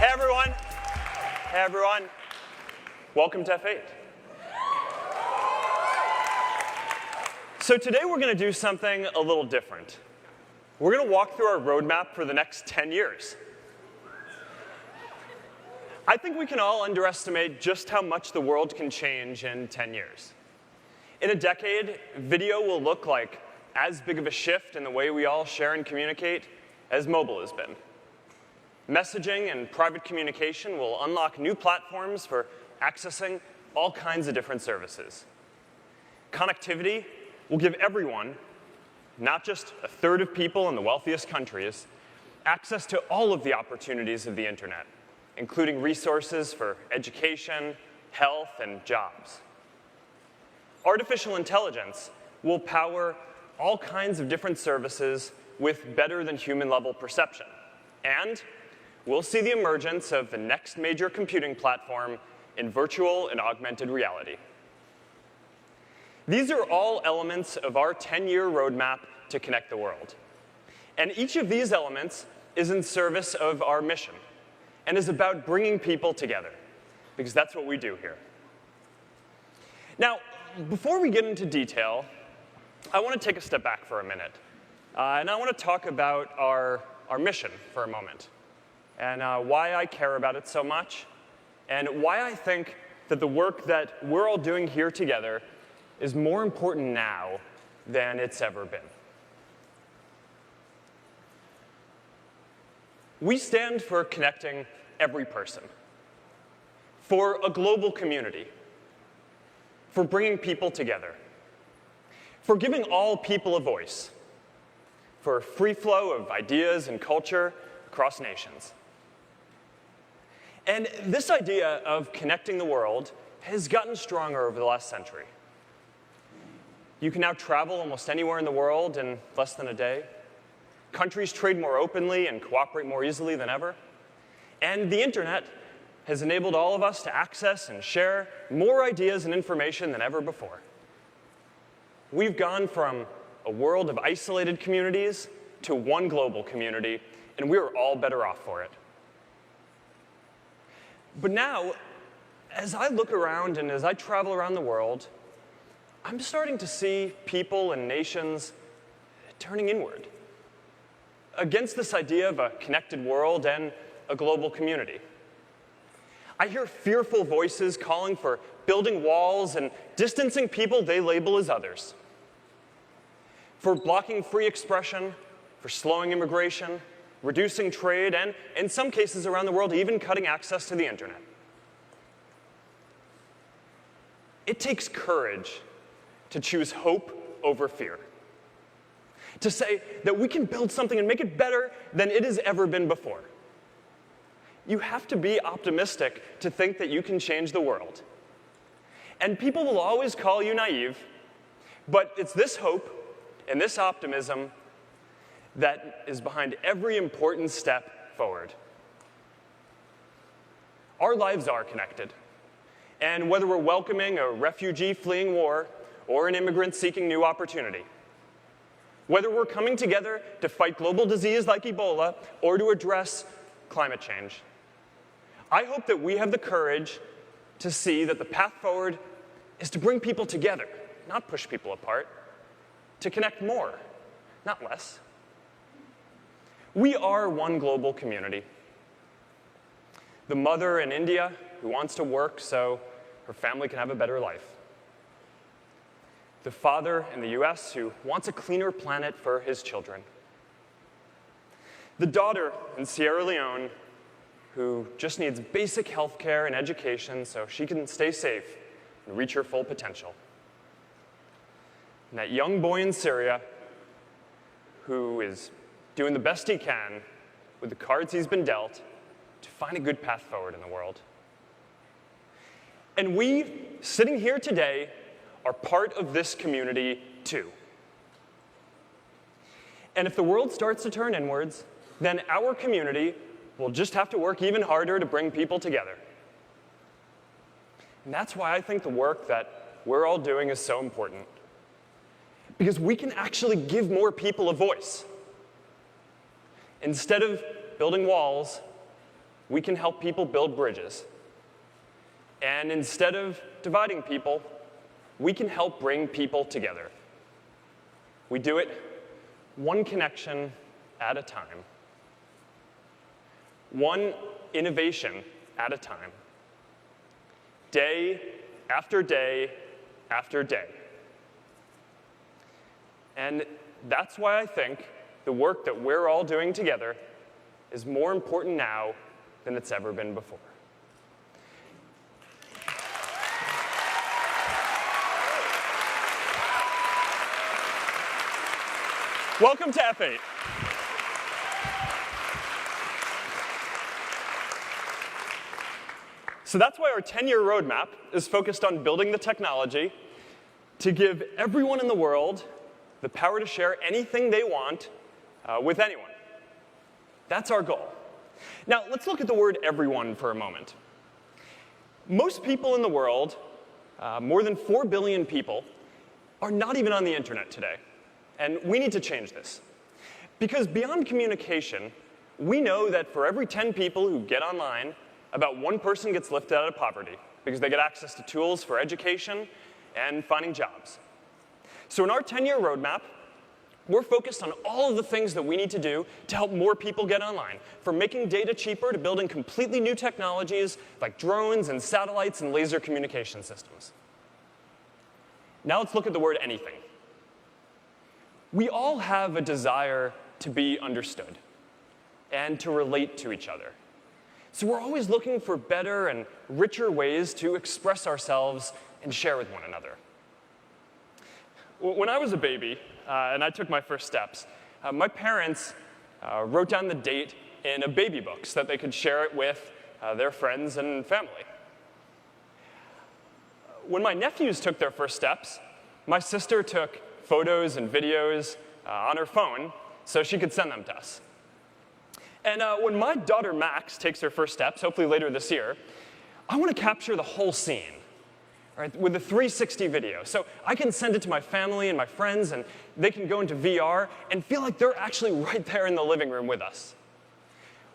Hey everyone. Hey everyone. Welcome to F8. So today we're going to do something a little different. We're going to walk through our roadmap for the next 10 years. I think we can all underestimate just how much the world can change in 10 years. In a decade, video will look like as big of a shift in the way we all share and communicate as mobile has been. Messaging and private communication will unlock new platforms for accessing all kinds of different services. Connectivity will give everyone, not just a third of people in the wealthiest countries, access to all of the opportunities of the internet, including resources for education, health, and jobs. Artificial intelligence will power all kinds of different services with better than human level perception. And we'll see the emergence of the next major computing platform in virtual and augmented reality. These are all elements of our 10-year roadmap to connect the world. And each of these elements is in service of our mission and is about bringing people together, because that's what we do here. Now, before we get into detail, I want to take a step back for a minute. And I want to talk about our mission for a moment, and why I care about it so much, and why I think that the work that we're all doing here together is more important now than it's ever been. We stand for connecting every person, for a global community, for bringing people together, for giving all people a voice, for a free flow of ideas and culture across nations. And this idea of connecting the world has gotten stronger over the last century. You can now travel almost anywhere in the world in less than a day. Countries trade more openly and cooperate more easily than ever. And the internet has enabled all of us to access and share more ideas and information than ever before. We've gone from a world of isolated communities to one global community, and we are all better off for it. But now, as I look around and as I travel around the world, I'm starting to see people and nations turning inward against this idea of a connected world and a global community. I hear fearful voices calling for building walls and distancing people they label as others, for blocking free expression, for slowing immigration, reducing trade, and in some cases around the world, even cutting access to the internet. It takes courage to choose hope over fear, to say that we can build something and make it better than it has ever been before. You have to be optimistic to think that you can change the world. And people will always call you naive, but it's this hope and this optimism that is behind every important step forward. Our lives are connected. And whether we're welcoming a refugee fleeing war or an immigrant seeking new opportunity, whether we're coming together to fight global disease like Ebola or to address climate change, I hope that we have the courage to see that the path forward is to bring people together, not push people apart, to connect more, not less. We are one global community. The mother in India who wants to work so her family can have a better life. The father in the US who wants a cleaner planet for his children. The daughter in Sierra Leone who just needs basic health care and education so she can stay safe and reach her full potential. And that young boy in Syria who is doing the best he can with the cards he's been dealt to find a good path forward in the world. And we, sitting here today, are part of this community too. And if the world starts to turn inwards, then our community will just have to work even harder to bring people together. And that's why I think the work that we're all doing is so important. Because we can actually give more people a voice. Instead of building walls, we can help people build bridges. And instead of dividing people, we can help bring people together. We do it one connection at a time. One innovation at a time. Day after day after day. And that's why I think the work that we're all doing together is more important now than it's ever been before. Welcome to F8. So that's why our 10-year roadmap is focused on building the technology to give everyone in the world the power to share anything they want with anyone. That's our goal. Now, let's look at the word everyone for a moment. Most people in the world, more than 4 billion people, are not even on the internet today. And we need to change this. Because beyond communication, we know that for every 10 people who get online, about 1 person gets lifted out of poverty because they get access to tools for education and finding jobs. So in our 10-year roadmap, we're focused on all of the things that we need to do to help more people get online, from making data cheaper to building completely new technologies like drones and satellites and laser communication systems. Now let's look at the word anything. We all have a desire to be understood and to relate to each other. So we're always looking for better and richer ways to express ourselves and share with one another. When I was a baby and I took my first steps, my parents wrote down the date in a baby book so that they could share it with their friends and family. When my nephews took their first steps, my sister took photos and videos on her phone so she could send them to us. And when my daughter Max takes her first steps, hopefully later this year, I want to capture the whole scene, right, with a 360 video. So I can send it to my family and my friends, and they can go into VR and feel like they're actually right there in the living room with us.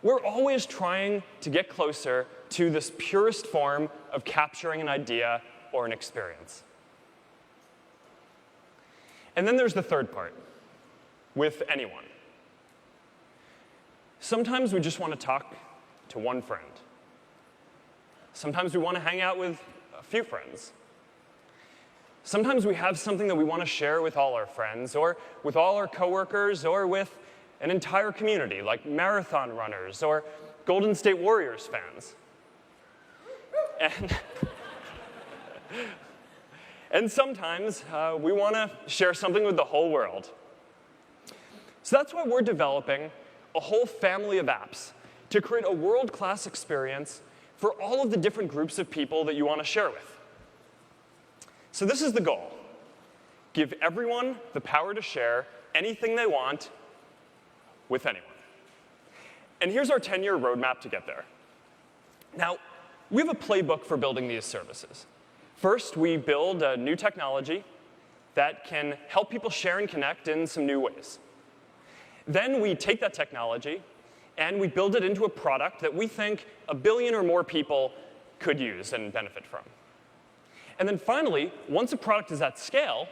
We're always trying to get closer to this purest form of capturing an idea or an experience. And then there's the third part, with anyone. Sometimes we just want to talk to one friend. Sometimes we want to hang out with a few friends. Sometimes we have something that we want to share with all our friends, or with all our coworkers, or with an entire community, like marathon runners or Golden State Warriors fans. And sometimes we want to share something with the whole world. So that's why we're developing a whole family of apps to create a world-class experience for all of the different groups of people that you want to share with. So this is the goal. Give everyone the power to share anything they want with anyone. And here's our 10-year roadmap to get there. Now, we have a playbook for building these services. First, we build a new technology that can help people share and connect in some new ways. Then we take that technology and we build it into a product that we think 1 billion or more people could use and benefit from. And then finally, once a product is at scale,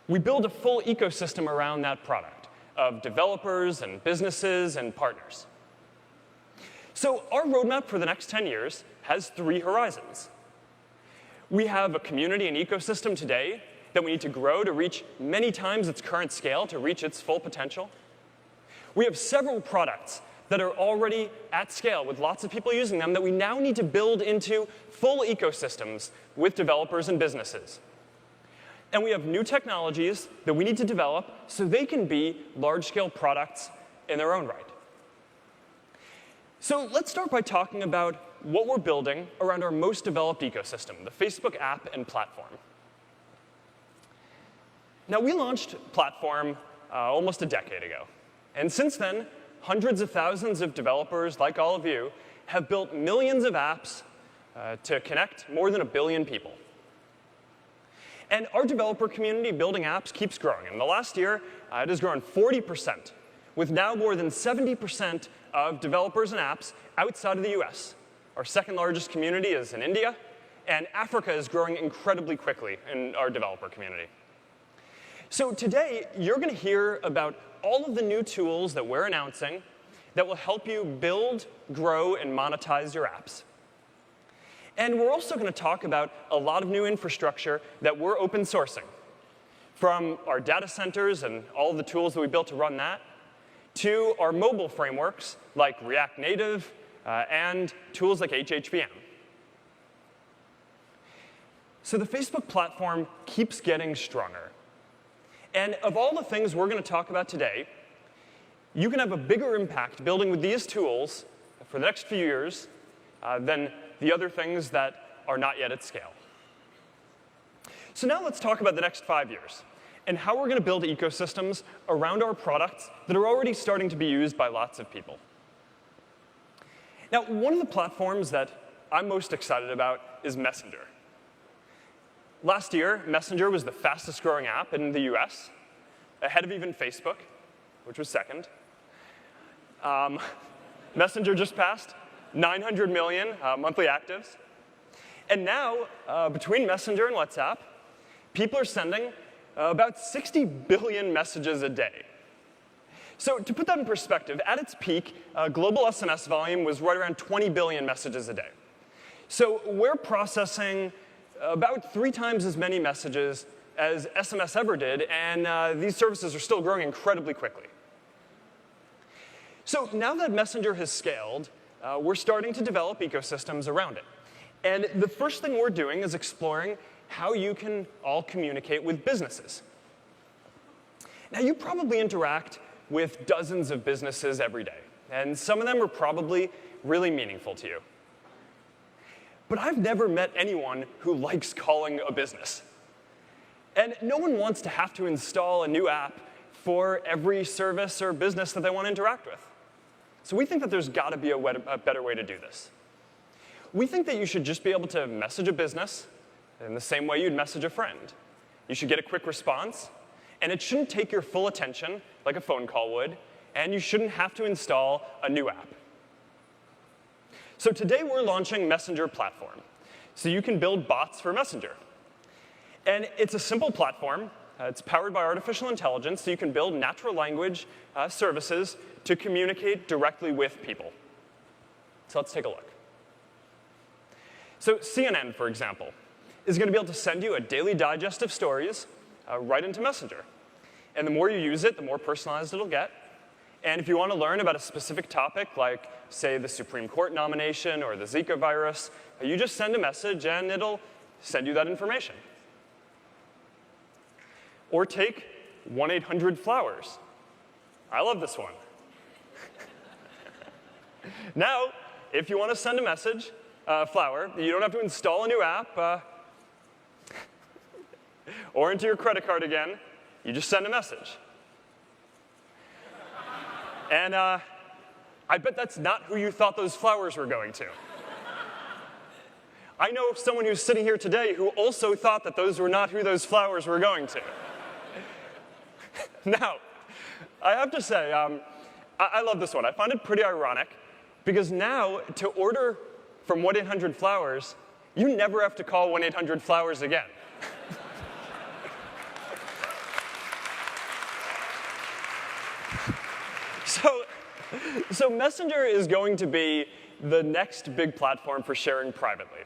we build a full ecosystem around that product of developers and businesses and partners. So our roadmap for the next 10 years has 3 horizons. We have a community and ecosystem today that we need to grow to reach many times its current scale to reach its full potential. We have several products that are already at scale with lots of people using them that we now need to build into full ecosystems with developers and businesses. And we have new technologies that we need to develop so they can be large-scale products in their own right. So let's start by talking about what we're building around our most developed ecosystem, the Facebook app and platform. Now, we launched Platform almost a decade ago. And since then, hundreds of thousands of developers, like all of you, have built millions of apps to connect more than 1 billion people. And our developer community building apps keeps growing. In the last year, it has grown 40%, with now more than 70% of developers and apps outside of the US. Our second largest community is in India, and Africa is growing incredibly quickly in our developer community. So today, you're going to hear about all of the new tools that we're announcing that will help you build, grow, and monetize your apps. And we're also going to talk about a lot of new infrastructure that we're open sourcing, from our data centers and all of the tools that we built to run that, to our mobile frameworks like React Native and tools like HHVM. So the Facebook platform keeps getting stronger. And of all the things we're going to talk about today, you can have a bigger impact building with these tools for the next few years than the other things that are not yet at scale. So now let's talk about the next 5 years and how we're going to build ecosystems around our products that are already starting to be used by lots of people. Now, one of the platforms that I'm most excited about is Messenger. Last year, Messenger was the fastest growing app in the US, ahead of even Facebook, which was second. Messenger just passed 900 million monthly actives. And now, between Messenger and WhatsApp, people are sending about 60 billion messages a day. So to put that in perspective, at its peak, global SMS volume was right around 20 billion messages a day. So we're processing about 3 times as many messages as SMS ever did, and these services are still growing incredibly quickly. So now that Messenger has scaled, we're starting to develop ecosystems around it. And the first thing we're doing is exploring how you can all communicate with businesses. Now, you probably interact with dozens of businesses every day, and some of them are probably really meaningful to you. But I've never met anyone who likes calling a business. And no one wants to have to install a new app for every service or business that they want to interact with. So we think that there's got to be a better way to do this. We think that you should just be able to message a business in the same way you'd message a friend. You should get a quick response, and it shouldn't take your full attention like a phone call would, and you shouldn't have to install a new app. So today we're launching Messenger Platform, so you can build bots for Messenger. And it's a simple platform. It's powered by artificial intelligence, so you can build natural language services to communicate directly with people. So let's take a look. So CNN, for example, is going to be able to send you a daily digest of stories right into Messenger. And the more you use it, the more personalized it'll get. And if you want to learn about a specific topic, like, say, the Supreme Court nomination or the Zika virus, you just send a message, and it'll send you that information. Or take 1-800-Flowers. I love this one. Now, if you want to send a message, flower, you don't have to install a new app or enter your credit card again. You just send a message. And I bet that's not who you thought those flowers were going to. I know someone who's sitting here today who also thought that those were not who those flowers were going to. Now, I have to say, I love this one. I find it pretty ironic, because now, to order from 1-800-Flowers, you never have to call 1-800-Flowers again. So Messenger is going to be the next big platform for sharing privately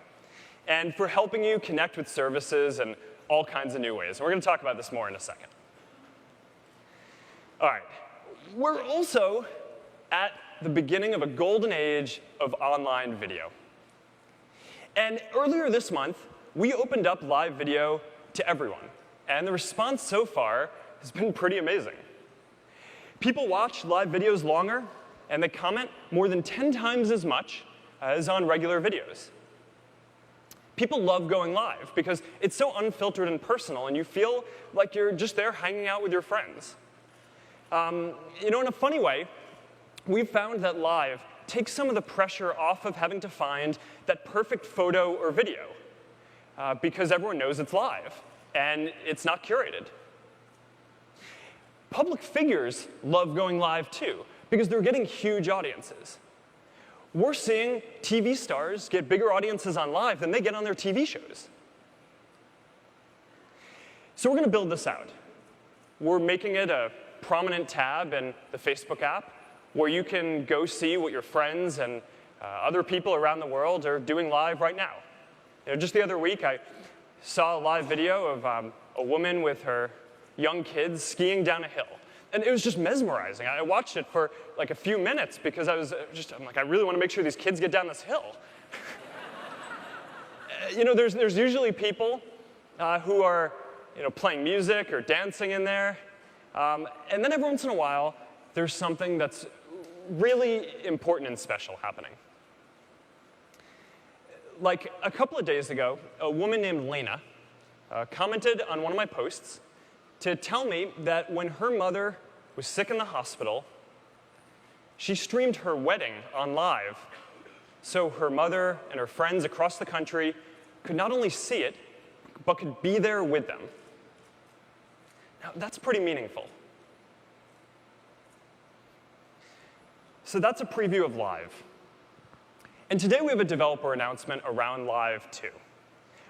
and for helping you connect with services in all kinds of new ways. And we're going to talk about this more in a second. All right. We're also at the beginning of a golden age of online video. And earlier this month, we opened up live video to everyone. And the response so far has been pretty amazing. People watch live videos longer, and they comment more than 10 times as much as on regular videos. People love going live because it's so unfiltered and personal, and you feel like you're just there hanging out with your friends. In a funny way, we've found that live takes some of the pressure off of having to find that perfect photo or video because everyone knows it's live, and it's not curated. Public figures love going live too, because they're getting huge audiences. We're seeing TV stars get bigger audiences on live than they get on their TV shows. So we're going to build this out. We're making it a prominent tab in the Facebook app where you can go see what your friends and other people around the world are doing live right now. Just the other week, I saw a live video of a woman with her young kids skiing down a hill. And it was just mesmerizing. I watched it for like a few minutes because I'm like, I really want to make sure these kids get down this hill. There's usually people who are playing music or dancing in there. And then every once in a while, there's something that's really important and special happening. Like a couple of days ago, a woman named Lena commented on one of my posts to tell me that when her mother was sick in the hospital, she streamed her wedding on live so her mother and her friends across the country could not only see it, but could be there with them. Now, that's pretty meaningful. So that's a preview of Live. And today we have a developer announcement around Live 2.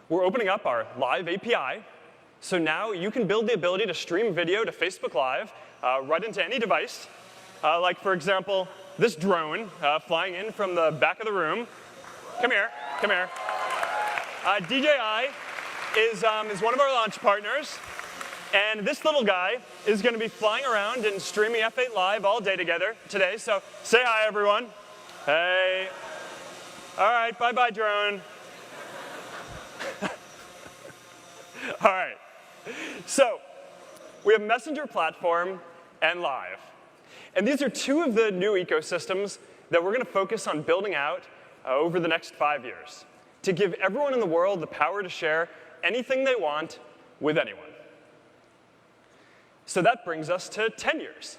We're opening up our Live API, so now you can build the ability to stream video to Facebook Live right into any device. Like, for example, this drone flying in from the back of the room. Come here, come here. DJI is one of our launch partners. And this little guy is going to be flying around and streaming F8 Live all day today. So say hi, everyone. Hey. All right, bye-bye, drone. All right. So we have Messenger Platform and Live. And these are two of the new ecosystems that we're going to focus on building out over the next 5 years to give everyone in the world the power to share anything they want with anyone. So that brings us to 10 years.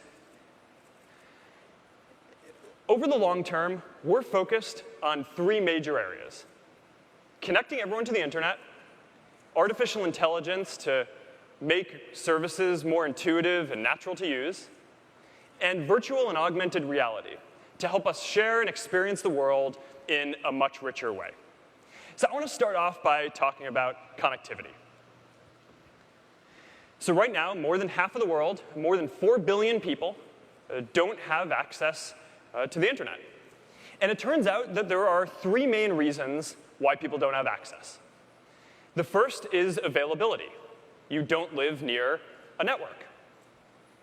Over the long term, we're focused on 3 major areas: connecting everyone to the internet, artificial intelligence to make services more intuitive and natural to use, and virtual and augmented reality to help us share and experience the world in a much richer way. So I want to start off by talking about connectivity. So right now, more than half of the world, more than 4 billion people, don't have access to the internet. And it turns out that there are 3 main reasons why people don't have access. The first is availability. You don't live near a network.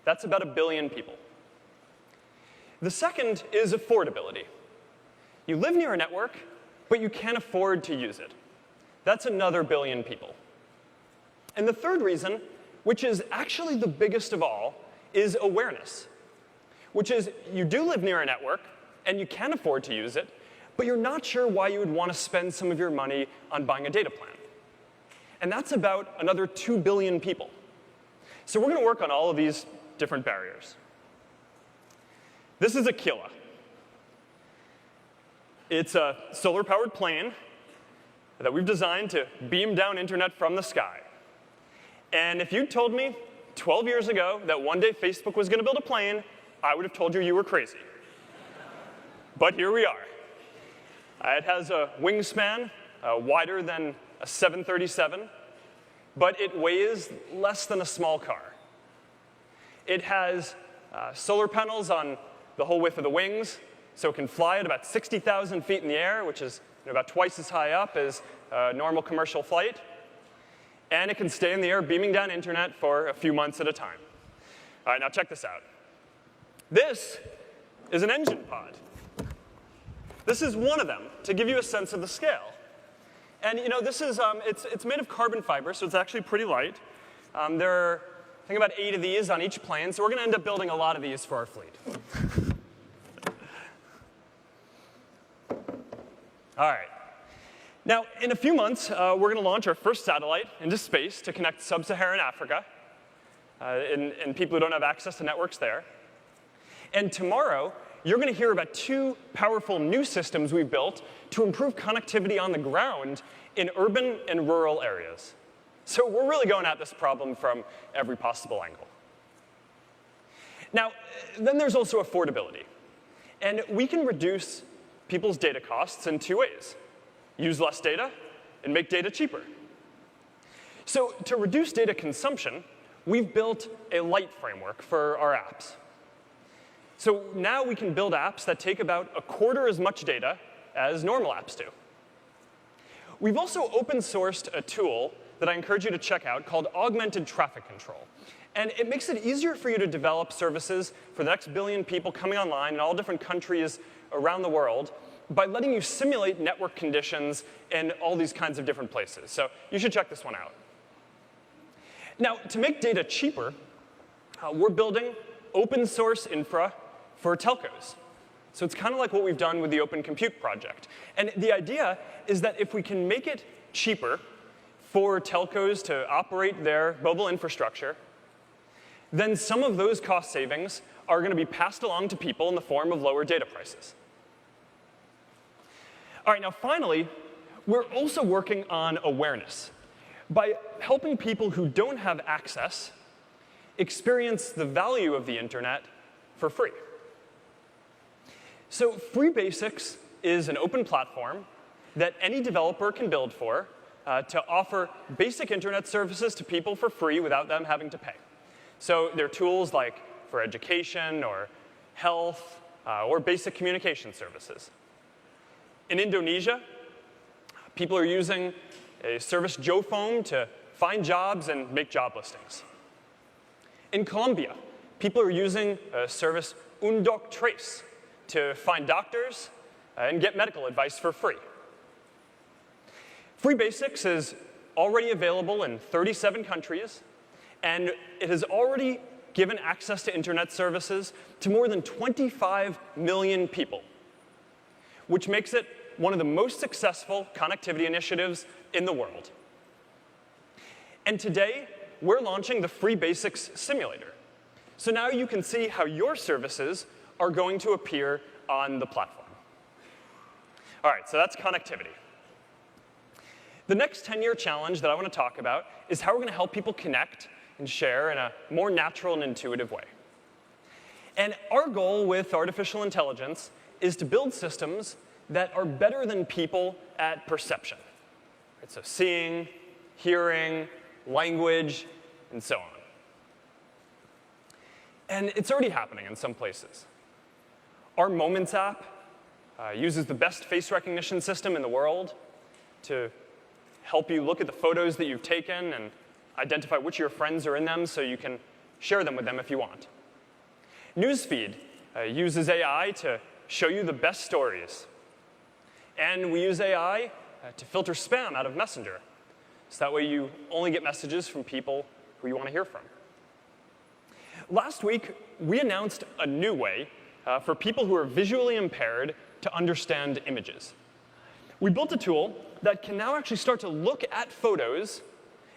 That's about 1 billion people. The second is affordability. You live near a network, but you can't afford to use it. That's another 1 billion people. And the third reason, which is actually the biggest of all, is awareness, which is you do live near a network, and you can afford to use it, but you're not sure why you would want to spend some of your money on buying a data plan. And that's about another 2 billion people. So we're going to work on all of these different barriers. This is Aquila. It's a solar-powered plane that we've designed to beam down internet from the sky. And if you'd told me 12 years ago that one day Facebook was going to build a plane, I would have told you were crazy. But here we are. It has a wingspan wider than a 737, but it weighs less than a small car. It has solar panels on the whole width of the wings, so it can fly at about 60,000 feet in the air, which is about twice as high up as a normal commercial flight. And it can stay in the air beaming down internet for a few months at a time. All right, now check this out. This is an engine pod. This is one of them, to give you a sense of the scale. And this is, it's made of carbon fiber, so it's actually pretty light. There are, I think, about 8 of these on each plane, so we're going to end up building a lot of these for our fleet. All right. Now, in a few months, we're going to launch our first satellite into space to connect sub-Saharan Africa and people who don't have access to networks there. And tomorrow, you're going to hear about 2 powerful new systems we've built to improve connectivity on the ground in urban and rural areas. So we're really going at this problem from every possible angle. Now, then there's also affordability. And we can reduce people's data costs in two ways: use less data and make data cheaper. So to reduce data consumption, we've built a light framework for our apps. So now we can build apps that take about a quarter as much data as normal apps do. We've also open sourced a tool that I encourage you to check out called Augmented Traffic Control. And it makes it easier for you to develop services for the next billion people coming online in all different countries around the world by letting you simulate network conditions in all these kinds of different places. So you should check this one out. Now, to make data cheaper, we're building open source infra for telcos. So it's kind of like what we've done with the Open Compute project. And the idea is that if we can make it cheaper for telcos to operate their mobile infrastructure, then some of those cost savings are going to be passed along to people in the form of lower data prices. All right, now finally, we're also working on awareness by helping people who don't have access experience the value of the internet for free. So Free Basics is an open platform that any developer can build for to offer basic internet services to people for free without them having to pay. So there are tools like for education or health or basic communication services. In Indonesia, people are using a service JoPhone to find jobs and make job listings. In Colombia, people are using a service UnDocTrace to find doctors and get medical advice for free. Free Basics is already available in 37 countries, and it has already given access to internet services to more than 25 million people, which makes it one of the most successful connectivity initiatives in the world. And today, we're launching the Free Basics Simulator. So now you can see how your services are going to appear on the platform. All right, so that's connectivity. The next 10-year challenge that I want to talk about is how we're going to help people connect and share in a more natural and intuitive way. And our goal with artificial intelligence is to build systems that are better than people at perception. Right, so seeing, hearing, language, and so on. And it's already happening in some places. Our Moments app uses the best face recognition system in the world to help you look at the photos that you've taken and identify which of your friends are in them so you can share them with them if you want. Newsfeed uses AI to show you the best stories. And we use AI to filter spam out of Messenger. So that way you only get messages from people who you want to hear from. Last week, we announced a new way for people who are visually impaired to understand images. We built a tool that can now actually start to look at photos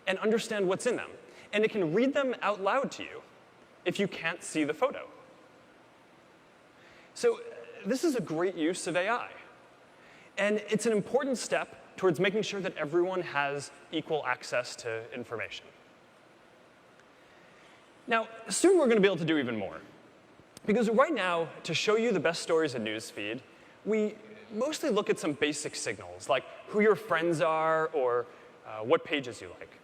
and understand what's in them. And it can read them out loud to you if you can't see the photo. So this is a great use of AI. And it's an important step towards making sure that everyone has equal access to information. Now, soon we're going to be able to do even more. Because right now, to show you the best stories in Newsfeed, we mostly look at some basic signals, like who your friends are or what pages you like.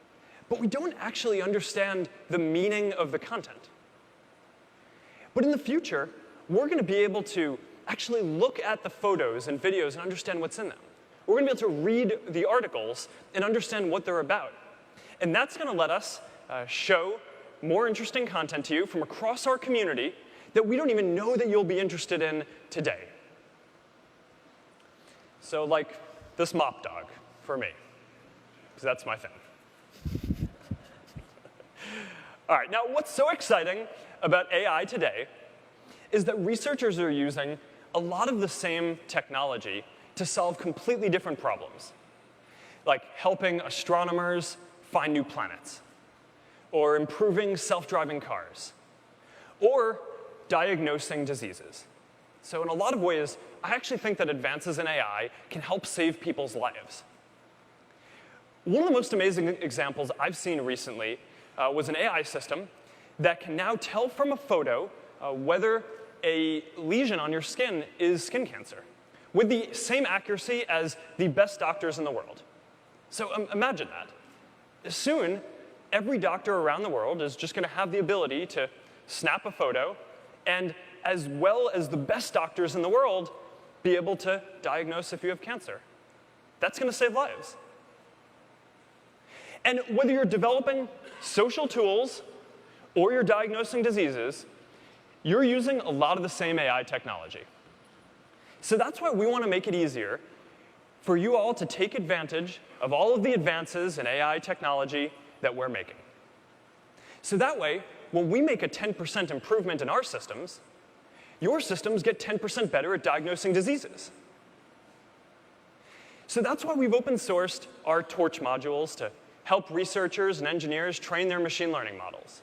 But we don't actually understand the meaning of the content. But in the future, we're going to be able to actually look at the photos and videos and understand what's in them. We're going to be able to read the articles and understand what they're about. And that's going to let us show more interesting content to you from across our community that we don't even know that you'll be interested in today. So like this mop dog for me, because that's my thing. All right, now what's so exciting about AI today is that researchers are using a lot of the same technology to solve completely different problems, like helping astronomers find new planets, or improving self-driving cars, or diagnosing diseases. So in a lot of ways, I actually think that advances in AI can help save people's lives. One of the most amazing examples I've seen recently was an AI system that can now tell from a photo whether a lesion on your skin is skin cancer with the same accuracy as the best doctors in the world. So imagine that. Soon, every doctor around the world is just going to have the ability to snap a photo and, as well as the best doctors in the world, be able to diagnose if you have cancer. That's going to save lives. And whether you're developing social tools or you're diagnosing diseases, you're using a lot of the same AI technology. So that's why we want to make it easier for you all to take advantage of all of the advances in AI technology that we're making. So that way, when we make a 10% improvement in our systems, your systems get 10% better at diagnosing diseases. So that's why we've open sourced our Torch modules to help researchers and engineers train their machine learning models.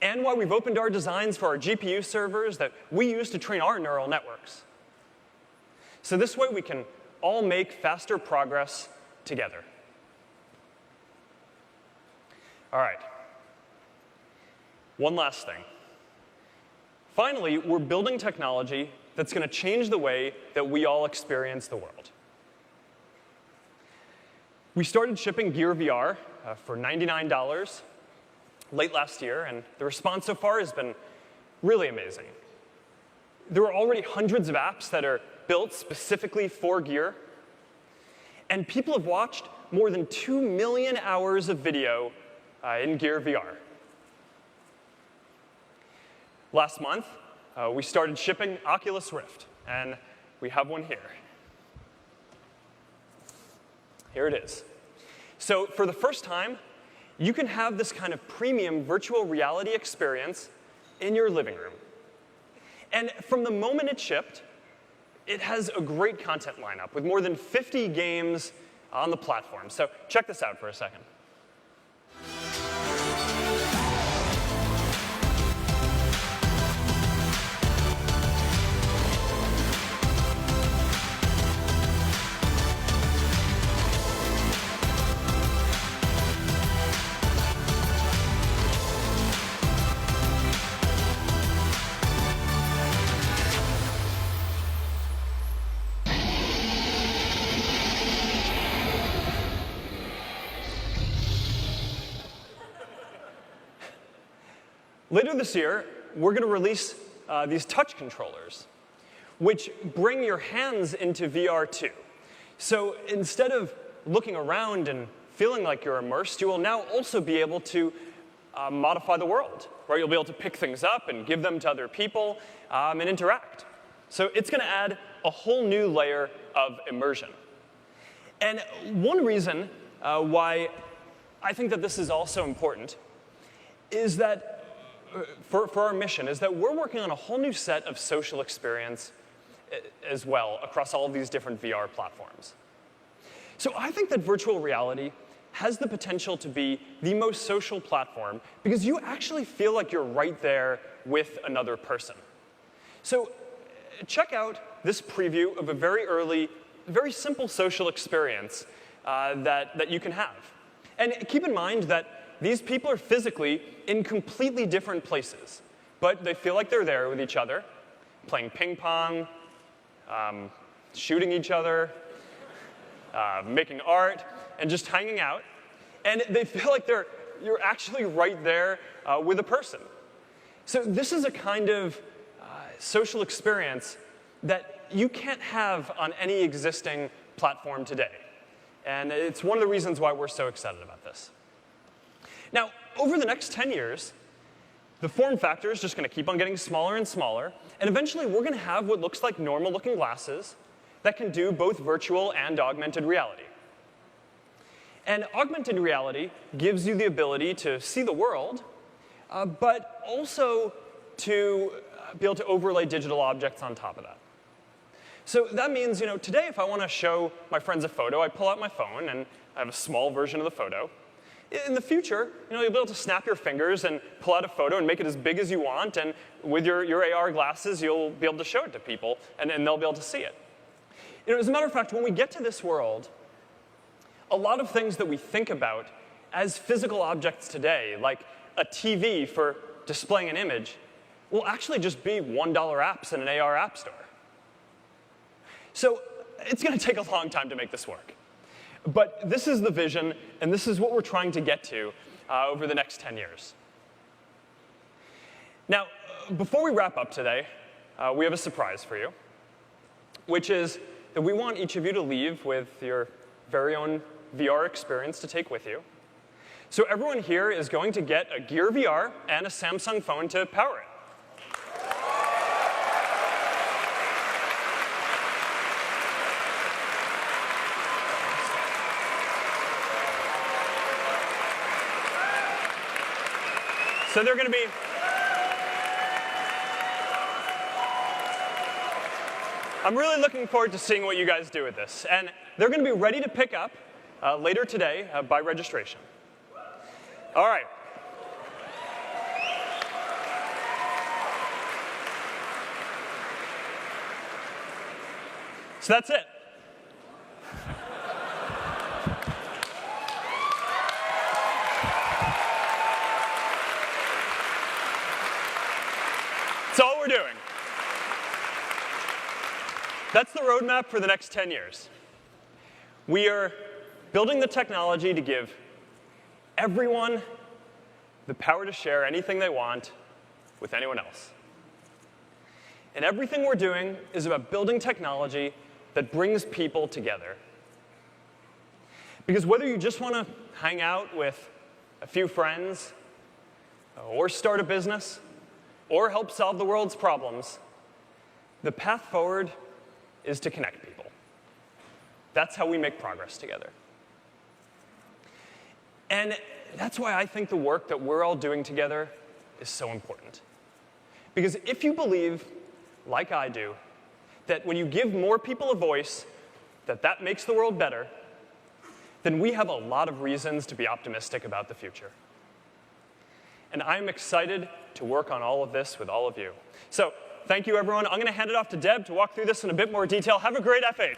And why we've opened our designs for our GPU servers that we use to train our neural networks. So this way we can all make faster progress together. All right. One last thing. Finally, we're building technology that's going to change the way that we all experience the world. We started shipping Gear VR for $99 late last year, and the response so far has been really amazing. There are already hundreds of apps that are built specifically for Gear, and people have watched more than 2 million hours of video in Gear VR. Last month, we started shipping Oculus Rift, and we have one here. Here it is. So for the first time, you can have this kind of premium virtual reality experience in your living room. And from the moment it shipped, it has a great content lineup with more than 50 games on the platform. So check this out for a second. Later this year, we're going to release these touch controllers, which bring your hands into VR too. So instead of looking around and feeling like you're immersed, you will now also be able to modify the world, right? You'll be able to pick things up and give them to other people and interact. So it's going to add a whole new layer of immersion. And one reason why I think that this is also important is that for our mission is that we're working on a whole new set of social experience as well across all of these different VR platforms. So I think that virtual reality has the potential to be the most social platform because you actually feel like you're right there with another person. So check out this preview of a very early, very simple social experience that you can have. And keep in mind that these people are physically in completely different places, but they feel like they're there with each other, playing ping pong, shooting each other, making art, and just hanging out. And they feel like you're actually right there with a person. So this is a kind of social experience that you can't have on any existing platform today. And it's one of the reasons why we're so excited about this. Now, over the next 10 years, the form factor is just going to keep on getting smaller and smaller, and eventually we're going to have what looks like normal-looking glasses that can do both virtual and augmented reality. And augmented reality gives you the ability to see the world, but also to be able to overlay digital objects on top of that. So that means, today if I want to show my friends a photo, I pull out my phone and I have a small version of the photo. In the future, you'll be able to snap your fingers and pull out a photo and make it as big as you want, and with your AR glasses, you'll be able to show it to people, and they'll be able to see it. As a matter of fact, when we get to this world, a lot of things that we think about as physical objects today, like a TV for displaying an image, will actually just be $1 apps in an AR app store. So it's going to take a long time to make this work. But this is the vision, and this is what we're trying to get to over the next 10 years. Now, before we wrap up today, we have a surprise for you, which is that we want each of you to leave with your very own VR experience to take with you. So everyone here is going to get a Gear VR and a Samsung phone to power it. So they're going to be I'm really looking forward to seeing what you guys do with this. And they're going to be ready to pick up later today by registration. All right. So that's it. That's all we're doing. That's the roadmap for the next 10 years. We are building the technology to give everyone the power to share anything they want with anyone else. And everything we're doing is about building technology that brings people together. Because whether you just want to hang out with a few friends, or start a business, or help solve the world's problems, the path forward is to connect people. That's how we make progress together. And that's why I think the work that we're all doing together is so important. Because if you believe, like I do, that when you give more people a voice, that makes the world better, then we have a lot of reasons to be optimistic about the future. And I'm excited to work on all of this with all of you. So, thank you, everyone. I'm going to hand it off to Deb to walk through this in a bit more detail. Have a great F8.